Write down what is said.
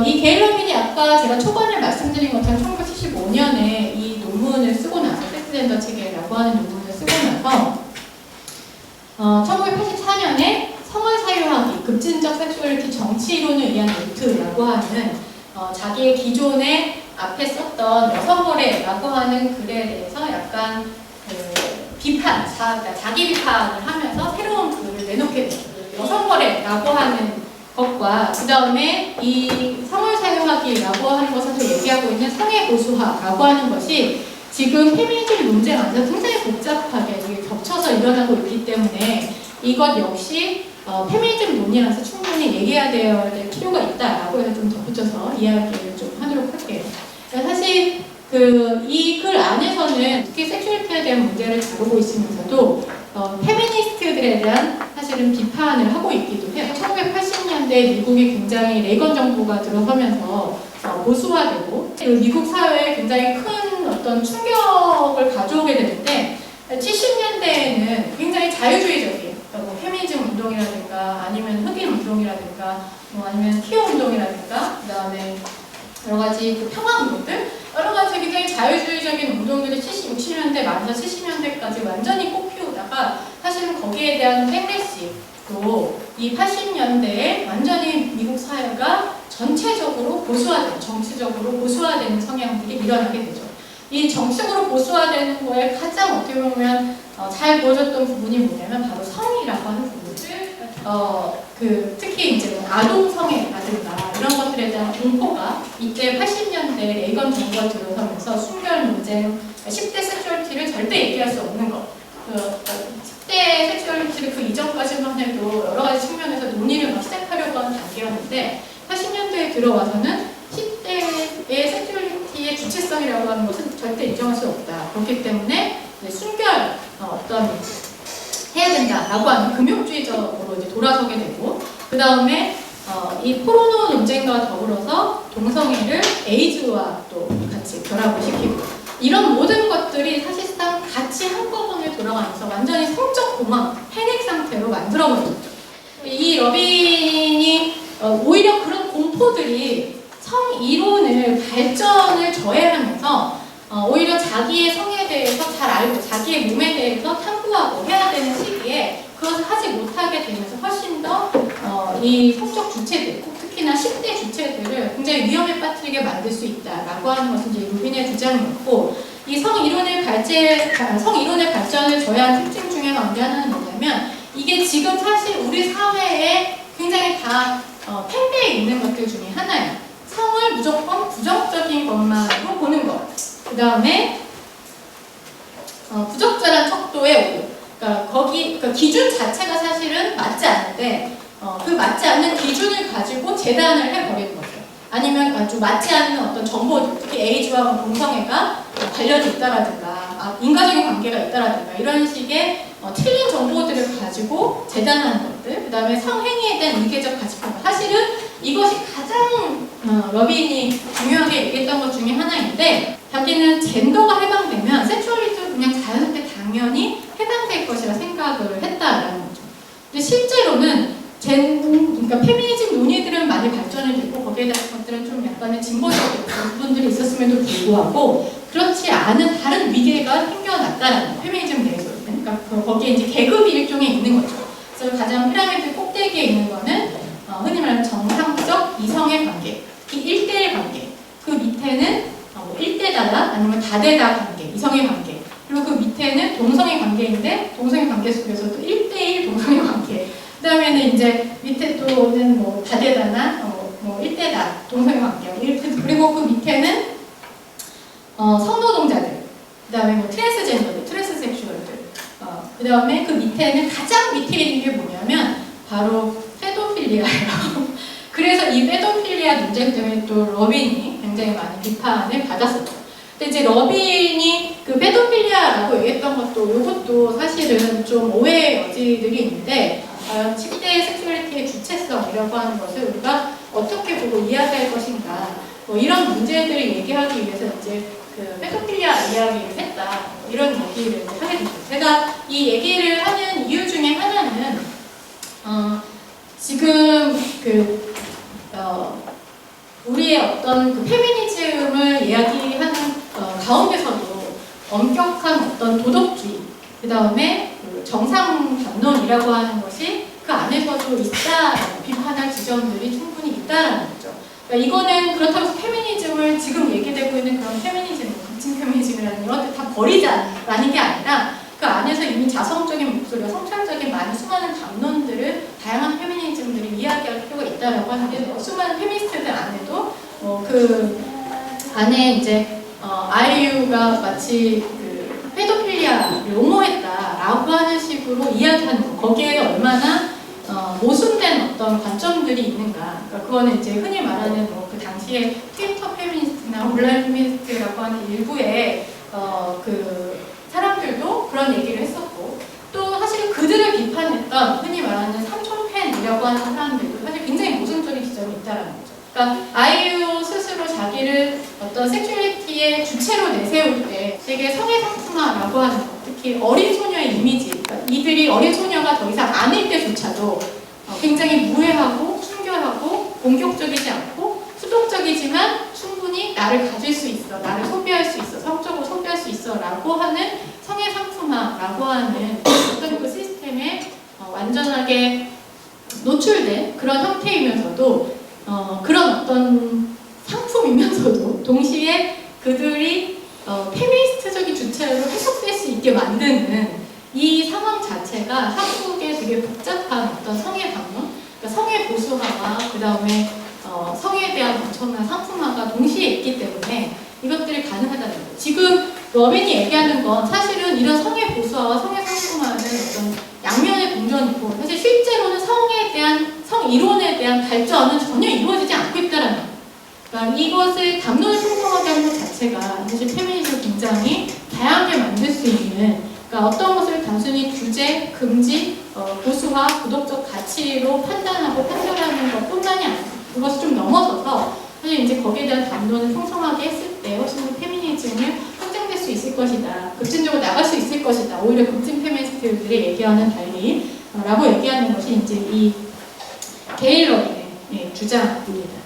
이 게일 러빈이 아까 제가 초반에 말씀드린 것처럼 1975년에 이 논문을 쓰고 나서 섹스젠더 체계라고 하는 논문을 쓰고 나서 1984년에 성을 사유하기, 급진적 섹슈얼리티 정치 이론을 위한 노트라고 하는 자기의 기존에 앞에 썼던 여성거래라고 하는 글에 대해서 약간 비판, 그러니까 자기 비판을 하면서 새로운 글을 내놓게 됐어요. 여성거래라고 하는 것과 그 다음에 이 성을 사용하기라고 하는 것에서 얘기하고 있는 성의 보수화라고 하는 것이 지금 페미니즘 논쟁 안에서 굉장히 복잡하게 겹쳐서 일어나고 있기 때문에 이것 역시 페미니즘 논의라서 충분히 얘기해야 될 필요가 있다라고 해서 좀 덧붙여서 이야기를 좀 하도록 할게요. 그러니까 사실 이 글 안에서는 특히 섹슈얼리티에 대한 문제를 다루고 있으면서도 페미니스트들에 대한 사실은 비판을 하고 있기도 해요. 1980년대 미국이 굉장히 레이건 정부가 들어서면서 보수화되고 미국 사회에 굉장히 큰 어떤 충격을 가져오게 되는데 70년대에는 굉장히 자유주의적인 뭐 페미니즘 운동이라든가 아니면 흑인 운동이라든가 뭐 아니면 퀴어 운동이라든가 그 다음에 여러 가지 그 평화 운동들 여러 가지 굉장히 자유주의적인 운동들이 60년대 말에서 70년대까지 완전히 꽃피우다가 사실은 거기에 대한 백래시로 이 80년대에 완전히 미국 사회가 전체적으로 보수화된, 정치적으로 보수화되는 성향들이 일어나게 되죠. 이 정치적으로 보수화되는 거에 가장 어떻게 보면 잘 보여줬던 부분이 뭐냐면 바로 성이라고 하는 부분을 특히 이제 아동 성애라든가 이런 것들에 대한 공포가 이때 80년대 레이건 정부가 들어서면서 순결 논쟁, 10대 섹슈얼리티를 절대 얘기할 수 없는 것. 10대 섹슈얼리티를 그 이전까지만 해도 여러 가지 측면에서 논의를 막 시작하려고 하는 단계였는데 80년대에 들어와서는 10대의 섹슈얼리티의 주체성이라고 하는 것은 절대 인정할 수 없다. 그렇기 때문에 순결 해야 된다라고 하는 금욕주의적으로 이제 돌아서게 되고 그 다음에 이 포르노 논쟁과 더불어서 동성애를 에이즈와 또 같이 결합을 시키고 이런 모든 것들이 사실상 같이 한꺼번에 돌아가면서 완전히 성적 공황, 패닉 상태로 만들어버렸죠. 이 러빈이 오히려 그런 공포들이 성 이론을 발전을 저해하면서 오히려 자기의 성에 대해서 잘 알고 자기의 몸에 대해서 탐구하고 해야 되는 시기에 그것을 하지 못하게 되면서 훨씬 더 이 성적 주체들, 특히나 10대 주체들을 굉장히 위험에 빠뜨리게 만들 수 있다라고 하는 것은 이제 루빈의 주장이었고 이 성 이론의 발전을 저해한 특징 중에 하나는 뭐냐면 이게 지금 사실 우리 사회에 굉장히 다 팽배해 있는 것들 중에 하나예요. 성을 무조건 부정적인 것만으로 보는 것. 그 다음에 부적절한 척도에 오고 그러니까 기준 자체가 사실은 맞지 않는데 그 맞지 않는 기준을 가지고 재단을 해버리는 거죠. 아니면 아주 맞지 않는 어떤 정보들, 특히 에이즈와 동성애가 관련이 있다라든가 인과적인 관계가 있다라든가 이런 식의 틀린 정보들을 가지고 재단하는 것들, 그 다음에 성행위에 대한 이계적 가치관. 사실은 이것이 가장 러빈이 중요하게 얘기했던 것 중에 하나인데 자기는 젠더가 해방되면 섹슈얼리티도 그냥 자연스럽게 당연히 해방될 것이라 생각을 했다라는 거죠. 근데 실제로는 그러니까 페미니즘 논의들은 많이 발전이 됐고 거기에 대한 것들은 좀 약간의 진보적인 부분들이 있었음에도 불구하고 그렇지 않은 다른 위계가 생겨났다라는 페미니즘 내에서는 그러니까 거기에 이제 계급이 일종의 있는 거죠. 그래서 가장 피라미드 꼭대기에 있는 거는 흔히 말하는 정상적 이성의 관계, 특히 1대1 관계. 그 밑에는 1대다다 아니면 다대다 관계, 이성의 관계. 그리고 그 밑에는 동성의 관계인데 동성의 관계 속에서도 1대1 동성의 관계. 그 다음에는 이제 밑에 또는 뭐 다대다나 뭐 1대다 동성의 관계. 그리고 그 밑에는 성노동자들. 그 다음에 뭐 트랜스젠더들, 트랜스섹슈얼들. 그 다음에 그 밑에는 가장 밑에 있는 게 뭐냐면 바로 페도필리아예요. 그래서 이 페도필리아 논쟁 때문에 또 러빈이 굉장히 많은 비판을 받았었죠. 근데 이제 러빈이 그 페도필리아라고 얘기했던 것도 이것도 사실은 좀 오해의 여지들이 있는데 10대 섹슈얼리티의 주체성이라고 하는 것을 우리가 어떻게 보고 이해할 것인가 뭐 이런 문제들을 얘기하기 위해서 이제 그 페도필리아 이야기를 했다 이런 얘기를 하게 됐어요. 제가 이 얘기를 하는 이유 중에 하나는 지금 그 정상 담론이라고 하는 것이 그 안에서도 있다라는 비판할 지점들이 충분히 있다라는 거죠. 그러니까 이거는 그렇다고 해서 페미니즘을 지금 얘기되고 있는 그런 페미니즘, 극진 페미니즘이라는 이런 것들 다 버리자라는 게 아니라 그 안에서 이미 자성적인 목소리와 성찰적인 많은 수많은 담론들을 다양한 페미니즘들이 이야기할 필요가 있다라고 하는데 수많은 페미니스트들 안에도 그 안에 이제 아이유가 마치 그 페도필리아를 옹호했다라고 하는 식으로 이야기하는 거 거기에 얼마나 모순된 어떤 관점들이 있는가. 그러니까 그거는 이제 흔히 말하는 그 당시에 트위터 페미니스트나 온라인 페미니스트라고 하는 일부의 그 사람들도 그런 얘기를 했었고 또 사실 그들을 비판했던 흔히 말하는 삼촌팬이라고 하는 사람들도 사실 굉장히 모순적인 지점이 있다는 거죠. 그러니까 아이유 스스로 자기를 어떤 섹슈얼리티의 주체로 내세울 때 되게 성애상품화라고 하는 것, 특히 어린 소녀의 이미지, 그러니까 이들이 어린 소녀가 더 이상 아닐 때조차도 굉장히 무해하고 순결하고 공격적이지 않고 수동적이지만 충분히 나를 가질 수 있어, 나를 소비할 수 있어, 성적으로 소비할 수 있어 라고 하는 성애상품화라고 하는 어떤 그 시스템에 완전하게 노출된 그런 형태이면서도 그런 어떤 상품이면서도 동시에 그들이 페미니스트적인 주체로 해석될 수 있게 만드는 이 상황 자체가 한국의 되게 복잡한 어떤 성의 담론, 그러니까 성의 보수화와 그 다음에 성에 대한 엄청난 상품화가 동시에 있기 때문에 이것들이 가능하다는 거예요. 지금 러빈이 얘기하는 건 사실은 이런 성의 보수화와 성의 상품화는 어떤 양면의 공존이고 사실 실제로는 성에 대한 성 이론에 대한 발전은 전혀 이루어지지 않고 있다는 거예요. 그러니까 이것을 담론을 풍성하게 하는 것 자체가 사실 페미니즘을 굉장히 다양하게 만들 수 있는, 그러니까 어떤 것을 단순히 규제, 금지, 보수화, 도덕적 가치로 판단하고 판별하는 것뿐만이 아니라 그것을 좀 넘어서서 사실 이제 거기에 대한 담론을 풍성하게 했을 때 훨씬 더 페미니즘을 확장될 수 있을 것이다, 급진적으로 나갈 수 있을 것이다, 오히려 급진 페미니스트들의 얘기와는 달리 라고 얘기하는 것이 이제 이 게일 러빈의 주장입니다.